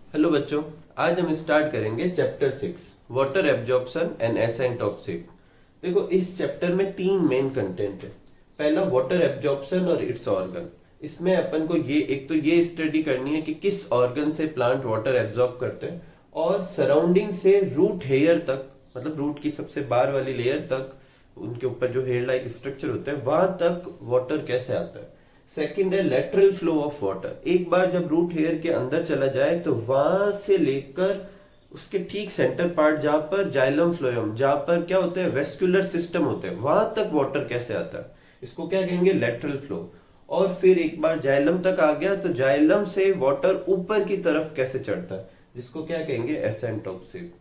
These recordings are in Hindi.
हेलो बच्चों। आज हम स्टार्ट करेंगे चैप्टर 6 वाटर एब्जॉर्प्शन एंड एसेंटोक्सिक। देखो, इस चैप्टर में तीन मेन कंटेंट है। पहला वाटर एब्जॉर्प्शन और इट्स ऑर्गन। इसमें अपन को ये स्टडी करनी है कि किस ऑर्गन से प्लांट वाटर एब्जॉर्ब करते हैं, और सराउंडिंग से रूट हेयर तक, मतलब रूट की सबसे बाहर वाली लेयर तक, उनके ऊपर जो हेयर लाइक स्ट्रक्चर होते हैं वहां तक वाटर कैसे आता है। सेकंड है लेटरल फ्लो ऑफ वाटर। एक बार जब रूट हेयर के अंदर चला जाए तो वहां से लेकर उसके ठीक सेंटर पार्ट जहां पर जाइलम फ्लोएम, जहां पर क्या होते हैं वेस्कुलर सिस्टम होते हैं, वहां तक वाटर कैसे आता है, इसको क्या कहेंगे, लेटरल फ्लो। और फिर एक बार जाइलम तक आ गया तो जाइलम से वाटर ऊपर की तरफ कैसे चढ़ता है, जिसको क्या कहेंगे, एसेंटोक्सिक।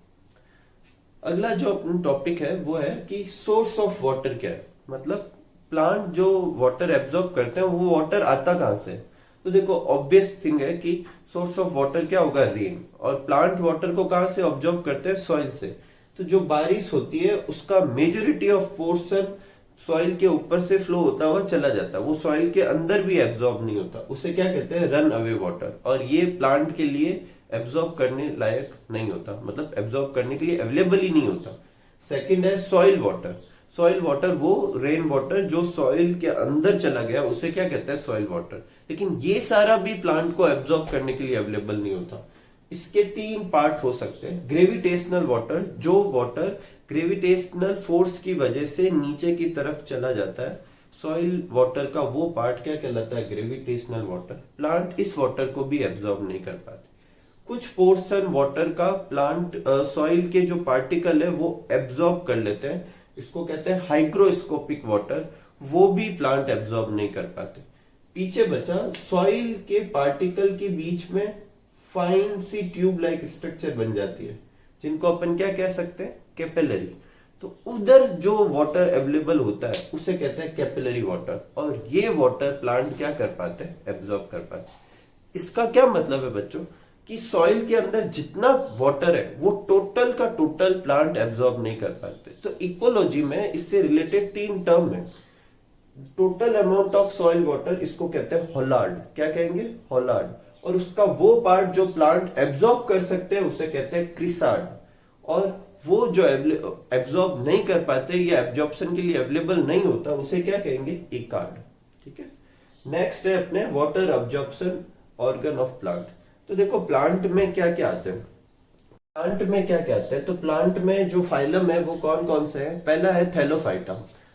अगला जो टॉपिक है वो है कि सोर्स ऑफ वाटर क्या है, मतलब प्लांट जो वाटर एब्जॉर्ब करते हैं वो वाटर आता कहां से। तो देखो, ऑब्वियस थिंग है कि सोर्स ऑफ वाटर क्या होगा, रेन। और प्लांट वाटर को कहां से ऑब्जॉर्ब करते हैं, सॉइल से। तो जो बारिश होती है उसका मेजोरिटी ऑफ पोर्शन सॉइल के ऊपर से फ्लो होता हुआ चला जाता है, वो सॉइल के अंदर भी एब्जॉर्ब नहीं होता, उसे क्या कहते हैं, रन अवे वाटर। और ये प्लांट के लिए एब्जॉर्ब करने लायक नहीं होता, मतलब एब्जॉर्ब करने के लिए अवेलेबल ही नहीं होता। सेकंड है सॉइल वाटर। सॉइल वाटर वो रेन वाटर जो सॉइल के अंदर चला गया उसे क्या कहते हैं, सॉइल वाटर। लेकिन ये सारा भी प्लांट को एब्जॉर्ब करने के लिए अवेलेबल नहीं होता। इसके तीन पार्ट हो सकते हैं। ग्रेविटेशनल वाटर, जो वाटर ग्रेविटेशनल फोर्स की वजह से नीचे की तरफ चला जाता है, सॉइल वाटर का वो पार्ट क्या कहलाता है, ग्रेविटेशनल वाटर। प्लांट इस वाटर को भी एब्जॉर्ब नहीं कर पाते। कुछ पोर्शन वाटर का प्लांट सॉइल के जो पार्टिकल है वो एब्जॉर्ब कर लेते हैं, इसको कहते हैं हाइग्रोस्कोपिक वाटर। वो भी प्लांट एब्जॉर्ब नहीं कर पाते। पीछे बचा सॉइल के पार्टिकल के बीच में फाइन सी ट्यूब लाइक स्ट्रक्चर बन जाती है, जिनको अपन क्या कह सकते हैं, कैपिलरी। तो उधर जो वाटर अवेलेबल होता है उसे कहते हैं कैपिलरी वाटर, और ये वाटर प्लांट क्या कर पाते हैं, एब्जॉर्ब कर पाते हैं। इसका क्या मतलब है बच्चों, कि सॉइल के अंदर जितना वाटर है वो टोटल का टोटल प्लांट एब्जॉर्ब नहीं कर पाते। तो इकोलॉजी में इससे रिलेटेड तीन टर्म है। Total amount of soil water, इसको कहते हैं होलार्ड। क्या कहेंगे, होलार्ड। और उसका वो पार्ट जो प्लांट एब्जॉर्ब कर सकते हैं उसे कहते हैं क्रिसार्ड। और वो जो एब्जॉर्ब नहीं कर पाते या एब्जॉर्प्शन के लिए अवेलेबल नहीं होता उसे क्या कहेंगे, इकार्ड। ठीक है। नेक्स्ट है अपने water absorption organ of plant. तो देखो, प्लांट में क्या क्या आते हैं, तो प्लांट में जो फाइलम है वो कौन कौन से है। पहला है थैलोफाइटा।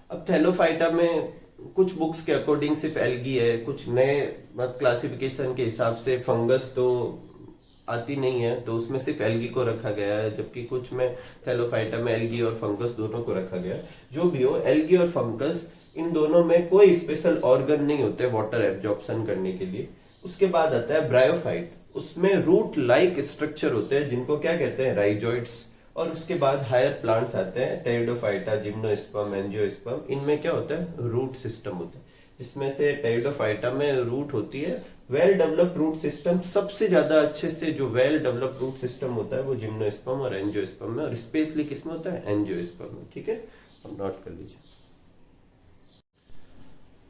अब थैलोफाइटा में कुछ बुक्स के अकॉर्डिंग सिर्फ एल्गी है, कुछ नए क्लासिफिकेशन के हिसाब से फंगस तो आती नहीं है, तो उसमें सिर्फ एल्गी को रखा गया है, जबकि कुछ में थैलोफाइटा में एल्गी और फंगस दोनों को रखा गया है। जो भी हो, एल्गी और फंगस, इन दोनों में कोई स्पेशल ऑर्गन नहीं होते वाटर एब्जॉर्प्शन करने के लिए। उसके बाद आता है ब्रायोफाइट। उसमें रूट लाइक स्ट्रक्चर होते हैं जिनको क्या कहते हैं, राइजोइड्स। और उसके बाद हायर प्लांट्स आते हैं, टेरिडोफाइटा, जिम्नोस्पर्म, एंजियोस्पर्म। इनमें क्या होता है, रूट सिस्टम होता है, जिसमें से टेरिडोफाइटा में रूट होती है। वेल डेवलप्ड रूट सिस्टम, सबसे ज्यादा अच्छे से जो वेल डेवलप्ड रूट सिस्टम होता है वो जिम्नोस्पर्म और एंजियोस्पर्म में, और स्पेशली किसमें होता है, एंजियोस्पर्म में। ठीक है, अब नोट कर लीजिए।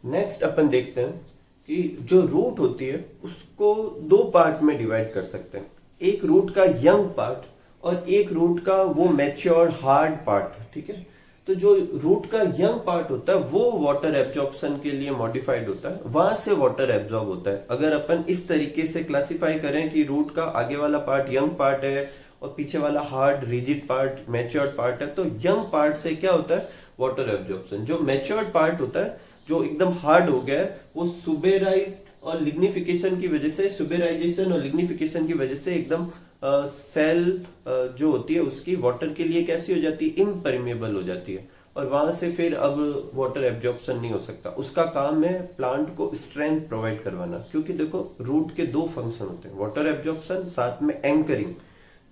नेक्स्ट अपन देखते हैं कि जो रूट होती है उसको दो पार्ट में डिवाइड कर सकते हैं। एक रूट का यंग पार्ट और एक रूट का वो मैच्योर हार्ड पार्ट। ठीक है। तो जो रूट का यंग पार्ट होता है वो वाटर एब्जॉर्प्शन के लिए मॉडिफाइड होता है, वहां से वाटर एब्जॉर्ब होता है। अगर अपन इस तरीके से क्लासिफाई करें कि रूट का आगे वाला पार्ट यंग पार्ट है और पीछे वाला hard rigid part matured part है, तो यंग पार्ट से क्या होता है, वाटर एब्जॉर्प्शन। जो मैच्योर्ड पार्ट होता है, जो एकदम हार्ड हो गया है, वो सुबेराइज और लिग्निफिकेशन की वजह से, सुबेराइजेशन और लिग्निफिकेशन की वजह से एकदम सेल जो होती है उसकी वाटर के लिए कैसी हो जाती है, इम्परमेबल हो जाती है, और वहां से फिर अब वाटर एब्जॉर्प्शन नहीं हो सकता। उसका काम है प्लांट को स्ट्रेंथ प्रोवाइड करवाना, क्योंकि देखो रूट के दो फंक्शन होते हैं, वाटर एब्जॉर्प्शन साथ में एंकरिंग।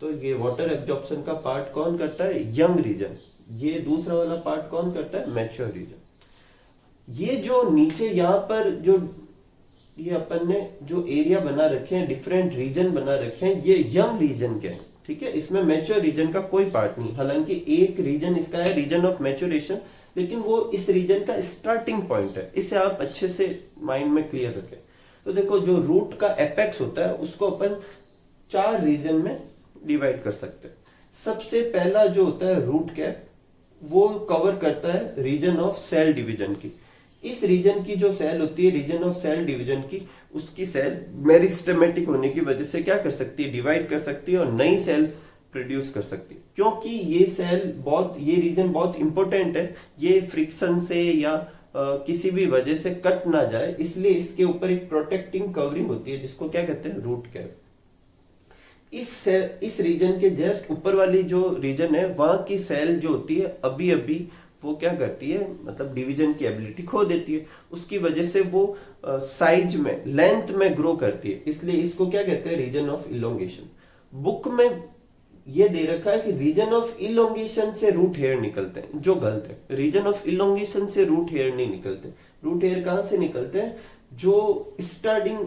तो ये वाटर एब्जॉर्प्शन का पार्ट कौन करता है, यंग रीजन। ये दूसरा वाला पार्ट कौन करता है, मैच्योर रीजन। ये जो नीचे यहाँ पर जो ये अपन ने जो एरिया बना रखे हैं, डिफरेंट रीजन बना रखे हैं, ये यंग रीजन के हैं। ठीक है, इसमें मैच्योर रीजन का कोई पार्ट नहीं। हालांकि एक रीजन इसका है रीजन ऑफ मैच्योरेशन, लेकिन वो इस रीजन का स्टार्टिंग पॉइंट है। इसे आप अच्छे से माइंड में क्लियर रखें। तो देखो, जो रूट का एपेक्स होता है उसको अपन 4 रीजन में डिवाइड कर सकते हैं। सबसे पहला जो होता है रूट कैप, वो कवर करता है रीजन ऑफ सेल डिवीजन की। इस रीजन की जो सेल होती है, रीजन ऑफ सेल डिवीजन की, उसकी सेल मेरिस्टेमेटिक होने की वजह से क्या कर सकती है, डिवाइड कर सकती है और नई सेल प्रोड्यूस कर सकती है। क्योंकि ये रीजन बहुत इंपॉर्टेंट है, ये फ्रिक्शन से या किसी भी वजह से कट ना जाए, इसलिए इसके ऊपर एक प्रोटेक्टिंग कवरिंग होती है जिसको क्या कहते हैं, रूट कैप। इस रीजन के जस्ट ऊपर वाली जो रीजन है, वहां की सेल जो होती है अभी अभी वो क्या करती है, मतलब डिवीजन की एबिलिटी खो देती है। उसकी वजह से वो साइज में, लेंथ में ग्रो करती है, इसलिए इसको क्या कहते हैं, रीजन ऑफ इलोंगेशन। बुक में ये दे रखा है कि रीजन ऑफ इलोंगेशन से रूट हेयर निकलते हैं, जो गलत है। रीजन ऑफ इलोंगेशन से रूट हेयर नहीं निकलते। रूट हेयर कहां से निकलते हैं, जो स्टार्टिंग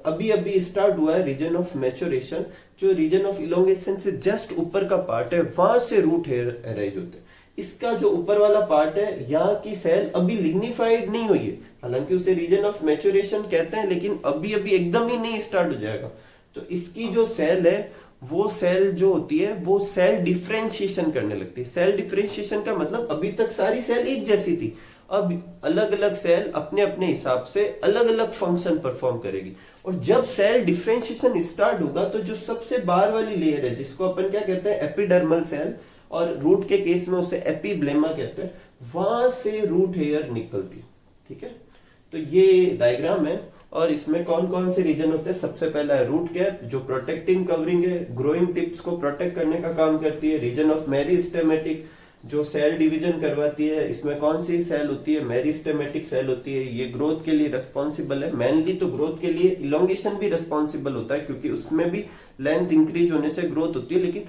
अभी अभी स्टार्ट हुआ है रीजन ऑफ मैच्योरेशन, जो रीजन ऑफ इलोंगेशन से जस्ट ऊपर का पार्ट है, वहां से रूट हेयर अराइज होते हैं। इसका जो ऊपर वाला पार्ट है, यहाँ की सेल अभी लिग्निफाइड नहीं हुई है, हालांकि उसे रीजन ऑफ मैच्योरेशन कहते हैं, लेकिन अभी अभी एकदम ही नहीं स्टार्ट हो जाएगा। तो इसकी जो सेल है, वो सेल जो होती है वो सेल डिफरेंशिएशन करने लगती है। सेल डिफरेंशिएशन का मतलब अभी तक सारी सेल एक जैसी थी, अब अलग अलग सेल अपने अपने हिसाब से अलग अलग फंक्शन परफॉर्म करेगी। और जब सेल डिफरेंशिएशन स्टार्ट होगा तो जो सबसे बाहर वाली लेयर है, जिसको अपन क्या कहते हैं, एपिडर्मल सेल, और रूट के केस में उसे एपिब्लेमा कहते हैं, वहां से रूट हेयर निकलती है। ठीक है, तो ये डायग्राम है और इसमें कौन कौन से रीजन होते हैं। सबसे पहला है रूट कैप, जो प्रोटेक्टिंग कवरिंग है, ग्रोइंग टिप्स को प्रोटेक्ट करने का काम करती है। रीजन ऑफ मेरिस्टेमेटिक, जो सेल डिवीजन करवाती है। इसमें कौन सी सेल होती है, मेरिस्टेमेटिक सेल होती है, ये ग्रोथ के लिए रिस्पॉन्सिबल है। मेनली तो ग्रोथ के लिए इलोंगेशन भी रिस्पॉन्सिबल होता है, क्योंकि उसमें भी लेंथ इंक्रीज होने से ग्रोथ होती है, लेकिन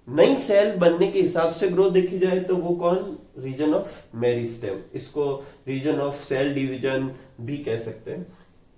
नई सेल बनने के हिसाब से ग्रोथ देखी जाए तो वो कौन, रीजन ऑफ मेरिस्टेम। इसको रीजन ऑफ सेल डिवीजन भी कह सकते हैं।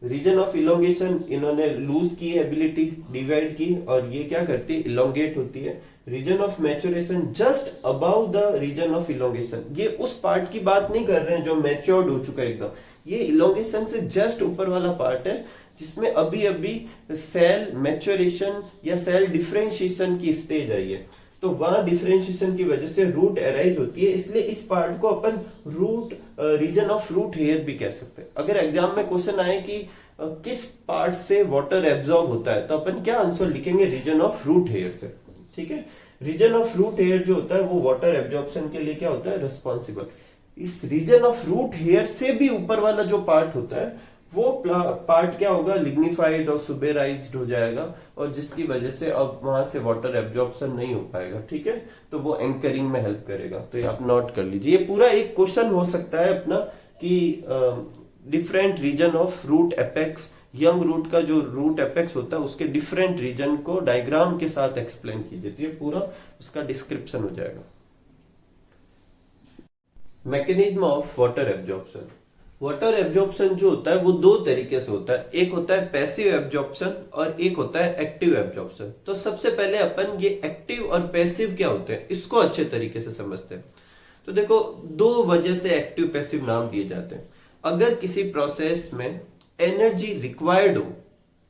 रीजन ऑफ इलोंगेशन, इन्होंने लूज की एबिलिटी, डिवाइड की, और ये क्या करती है, इलोंगेट होती है। Region of maturation, just above the region of elongation, ये उस पार्ट की बात नहीं कर रहे हैं जो मैच्योर्ड हो चुका है एकदम, ये इलोंगेशन से जस्ट ऊपर वाला पार्ट है, जिसमें अभी अभी सेल मैच्योरेशन या सेल डिफरेंशिएशन की स्टेज आई है। तो वहां डिफरेंशिएशन की वजह से रूट अराइज होती है, इसलिए इस पार्ट को अपन root, region of root hair भी कह सकते हैं। अगर एग्जाम में क्वेश्चन आए कि किस पार्ट से वाटर एब्जॉर्ब होता है, तो अपन क्या आंसर लिखेंगे, रीजन ऑफ रूट हेयर से। ठीक है, रीजन ऑफ रूट हेयर जो होता है वो वाटर एब्जॉर्प्शन के लिए क्या होता है, रिस्पॉन्सिबल। इस रीजन ऑफ रूट हेयर से भी ऊपर वाला जो पार्ट होता है, वो पार्ट क्या होगा, लिग्निफाइड और सुबेराइज्ड हो जाएगा, और जिसकी वजह से अब वहां से वाटर एब्जॉर्प्शन नहीं हो पाएगा। ठीक है, तो वो एंकरिंग में हेल्प करेगा। तो ये आप नोट कर लीजिए, ये पूरा एक क्वेश्चन हो सकता है अपना कि different region of root apex, young root का जो रूट एपेक्स होता है उसके डिफरेंट रीजन को डायग्राम के साथ एक्सप्लेन कीजिए, तो ये पूरा उसका डिस्क्रिप्शन हो जाएगा। Mechanism of water absorption. Water absorption जो होता है वो दो तरीके से होता है, एक होता है पैसिव एब्जॉर्प्शन और एक होता है एक्टिव एब्जॉर्प्शन। तो सबसे पहले अपन ये एक्टिव और पैसिव क्या होते हैं इसको अच्छे तरीके से समझते हैं। तो देखो, दो वजह से एक्टिव पैसिव नाम दिए जाते हैं। अगर किसी प्रोसेस में एनर्जी रिक्वायर्ड हो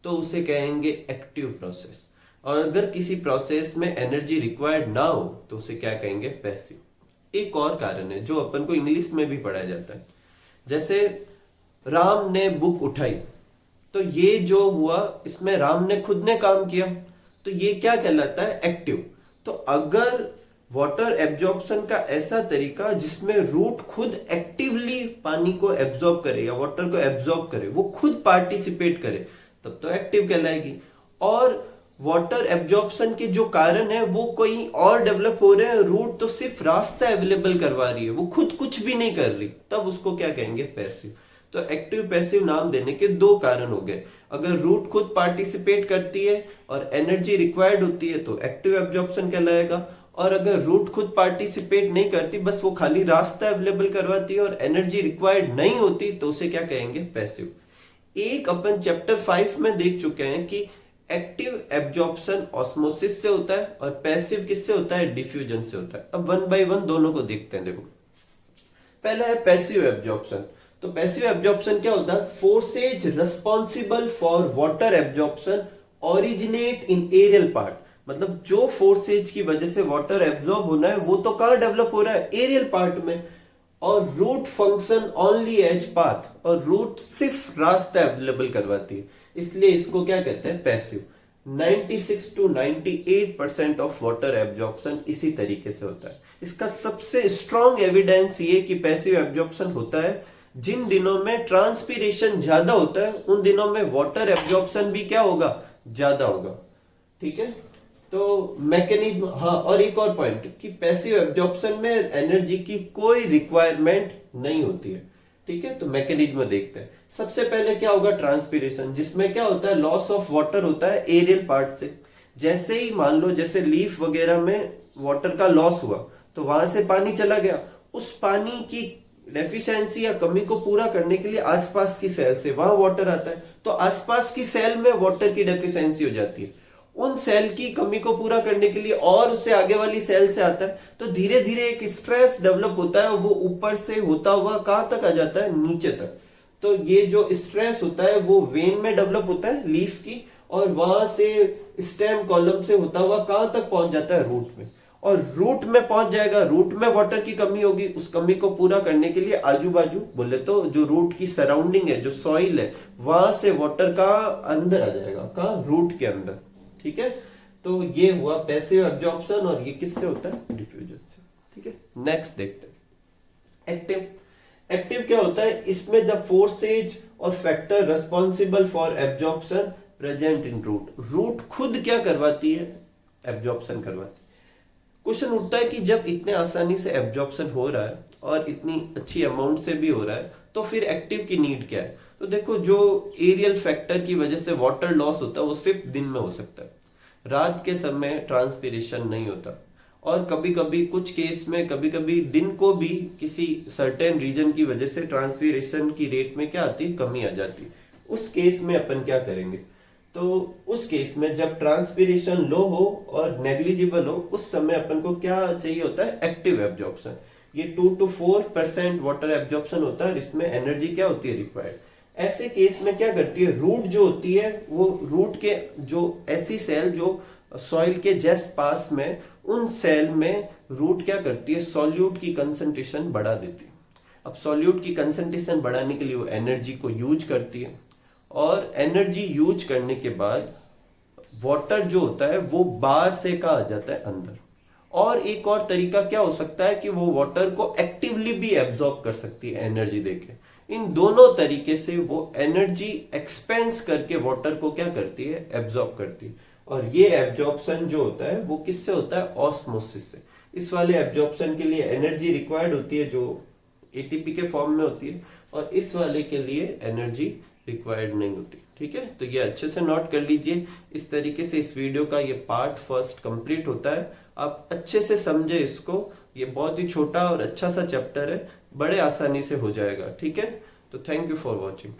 तो उसे कहेंगे एक्टिव प्रोसेस, और अगर किसी प्रोसेस में एनर्जी रिक्वायर्ड ना हो तो उसे क्या कहेंगे, पैसिव। एक और कारण है जो अपन को इंग्लिश में भी पढ़ाया जाता है, जैसे राम ने बुक उठाई, तो ये जो हुआ इसमें राम ने खुद ने काम किया, तो ये क्या कहलाता है, एक्टिव। तो अगर वाटर एब्जॉर्प्शन का ऐसा तरीका जिसमें रूट खुद एक्टिवली पानी को एब्जॉर्ब करे या वाटर को एब्जॉर्ब करे, वो खुद पार्टिसिपेट करे, तब तो एक्टिव कहलाएगी। और वाटर एब्जॉर्प्शन के जो कारण है वो कोई और डेवलप हो रहे हैं, रूट तो सिर्फ रास्ता अवेलेबल करवा रही है, वो खुद कुछ भी नहीं कर रही, तब उसको क्या कहेंगे, पैसिव। तो एक्टिव पैसिव नाम देने के दो कारण हो गए। अगर रूट खुद पार्टिसिपेट करती है और एनर्जी रिक्वायर्ड होती है तो एक्टिव एब्जॉर्प्शन कहलाएगा, और अगर रूट खुद पार्टिसिपेट नहीं करती, बस वो खाली रास्ता अवेलेबल करवाती है और एनर्जी रिक्वायर्ड नहीं होती, तो उसे क्या कहेंगे, पैसिव। एक अपन चैप्टर 5 में देख चुके हैं कि एक्टिव एब्जॉर्प्शन ऑस्मोसिस से होता है और पैसिव किससे होता है, डिफ्यूजन से होता है। अब वन बाय वन दोनों को देखते हैं। देखो, पहला है पैसिव एब्जॉर्प्शन। तो पैसिव एब्जॉर्प्शन क्या होता है, forces responsible for water absorption originate in aerial part, मतलब जो फोर्सेज की वजह से वाटर एब्जॉर्ब होना है वो तो कहां डेवलप हो रहा है, एरियल पार्ट में। और root function only as path, और रूट सिर्फ रास्ता अवेलेबल करवाती है, इसलिए इसको क्या कहते हैं, passive. 96 to 98% of water absorption इसी तरीके से होता है। इसका सबसे स्ट्रॉन्ग एविडेंस ये कि पैसिव एब्जॉर्प्शन होता है जिन दिनों में ट्रांसपीरेशन ज्यादा होता है, उन दिनों में वाटर एब्जॉर्प्शन भी क्या होगा, ज्यादा होगा। ठीक है, तो मैकेनिज्म, हाँ, और एक और पॉइंट कि पैसिव एब्जॉर्प्शन में एनर्जी की कोई रिक्वायरमेंट नहीं होती है। ठीक है, तो मैकेनिज्म देखते हैं। सबसे पहले क्या होगा, ट्रांसपीरेशन, जिसमें क्या होता है, लॉस ऑफ वाटर होता है एरियल पार्ट से। जैसे ही मान लो जैसे लीफ वगैरह में वाटर का लॉस हुआ तो वहां से पानी चला गया, उस पानी की डेफिशिएंसी या कमी को पूरा करने के लिए आसपास की सेल से वहां वाटर आता है, तो आसपास की सेल में वाटर की डेफिशिएंसी हो जाती है। उन सेल की कमी को पूरा करने के लिए और उससे आगे वाली सेल से आता है, तो धीरे धीरे एक स्ट्रेस डेवलप होता है, वो ऊपर से होता हुआ कहां तक आ जाता है, नीचे तक। तो ये जो स्ट्रेस होता है वो वेन में डेवलप होता है लीफ की, और वहां से स्टेम कॉलम से होता हुआ कहां तक पहुंच जाता है, रूट में। और रूट में पहुंच जाएगा, रूट में वाटर की कमी होगी, उस कमी को पूरा करने के लिए आजू बाजू बोले तो जो रूट की सराउंडिंग है, जो सॉइल है, वहां से वाटर का अंदर आ जाएगा, कहां, रूट के अंदर। ठीक है, तो ये हुआ पैसिव एब्जॉर्प्शन, और ये किससे होता है, डिफ्यूजन से। ठीक है, नेक्स्ट देखते हैं एक्टिव। एक्टिव क्या होता है, इसमें द फोर्सेज और factor responsible for absorption present in root. Root खुद क्या करवाती है, एब्जॉर्प्शन करवाती है। क्वेश्चन उठता है कि जब इतने आसानी से एब्जॉर्प्शन हो रहा है और इतनी अच्छी अमाउंट से भी हो रहा है, तो फिर एक्टिव की नीड क्या है। तो देखो, जो एरियल फैक्टर की वजह से वाटर लॉस होता है वो सिर्फ दिन में हो सकता है, रात के समय ट्रांसपीरेशन नहीं होता। और कभी कभी कुछ केस में कभी कभी दिन को भी किसी सर्टेन रीजन की वजह से ट्रांसपीरेशन की रेट में क्या आती है, कमी आ जाती है। उस केस में अपन क्या करेंगे, तो उस केस में जब ट्रांसपीरेशन लो हो और नेग्लिजिबल हो, उस समय अपन को क्या चाहिए होता है, एक्टिव एब्जॉर्प्शन। ये 2 to 4% वाटर एब्जॉर्प्शन होता है, इसमें एनर्जी क्या होती है, रिक्वायर्ड। ऐसे केस में क्या करती है, रूट जो होती है वो रूट के जो ऐसी सेल जो सॉइल के जस्ट पास में, उन सेल में रूट क्या करती है, सॉल्यूट की कंसंट्रेशन बढ़ा देती है। अब सॉल्यूट की कंसंट्रेशन बढ़ाने के लिए वो एनर्जी को यूज करती है, और एनर्जी यूज करने के बाद वाटर जो होता है वो बाहर से कहा आ जाता है अंदर। और एक और तरीका क्या हो सकता है कि वो वाटर को एक्टिवली भी एब्जॉर्ब कर सकती है एनर्जी देके। इन दोनों तरीके से वो एनर्जी एक्सपेंस करके वाटर को क्या करती है, एब्जॉर्ब करती है। और ये एब्जॉर्प्शन जो होता है वो किससे होता है, ऑस्मोसिस से। इस वाले एब्जॉर्प्शन के लिए एनर्जी रिक्वायर्ड होती है जो एटीपी के फॉर्म में होती है, और इस वाले के लिए एनर्जी रिक्वायर्ड नहीं होती। ठीक है, तो ये अच्छे से नोट कर लीजिए। इस तरीके से इस वीडियो का ये पार्ट फर्स्ट कंप्लीट होता है। आप अच्छे से समझे इसको, ये बहुत ही छोटा और अच्छा सा चैप्टर है, बड़े आसानी से हो जाएगा। ठीक है, तो थैंक यू फॉर वॉचिंग।